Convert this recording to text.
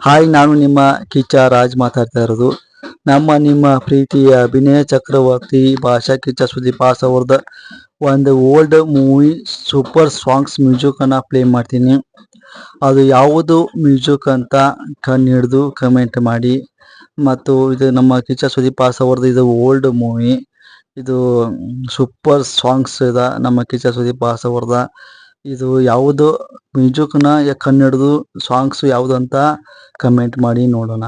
Hi, ನಾನು ನಿಮ್ಮ ಕಿಚ್ಚ ರಾಜ್ ಮಾತಾಡ್ತಾ ಇರೋದು. ನಿಮ್ಮ ಪ್ರೀತಿಯ ಅಭಿನಯ ಚಕ್ರವರ್ತಿ ಭಾಷಾ ಕಿಚ್ಚ ಸುದೀಪ್ ಅವ್ರದ್ದು ಒಂದು old movie super songs music ಅನ್ನ ಪ್ಲೇ ಮಾಡ್ತೀನಿ. ಅದು ಯಾವುದು ಮ್ಯೂಸಿಕ್ ಅಂತ ಕಣ್ಣು ಹಿಡಿದು ಕಮೆಂಟ್ ಮಾಡಿ. ಮತ್ತು ಇದು ನಮ್ಮ ಕಿಚ್ಚ ಸುದೀಪ್ ಅವ್ರದ್ದು ಇದು ಓಲ್ಡ್ ಮೂವಿ, ಇದು ಸೂಪರ್ ಸಾಂಗ್ಸ್ ಇದೆ ನಮ್ಮ ಕಿಚ್ಚ ಸುದೀಪ್ ಅವ್ರದ. ಇದು ಯಾವುದು ಮ್ಯೂಸಿಕ್ನ ಕಣ್ಣು ಹಿಡಿದು ಸಾಂಗ್ಸ್ ಯಾವುದು ಅಂತ ಕಮೆಂಟ್ ಮಾಡಿ ನೋಡೋಣ.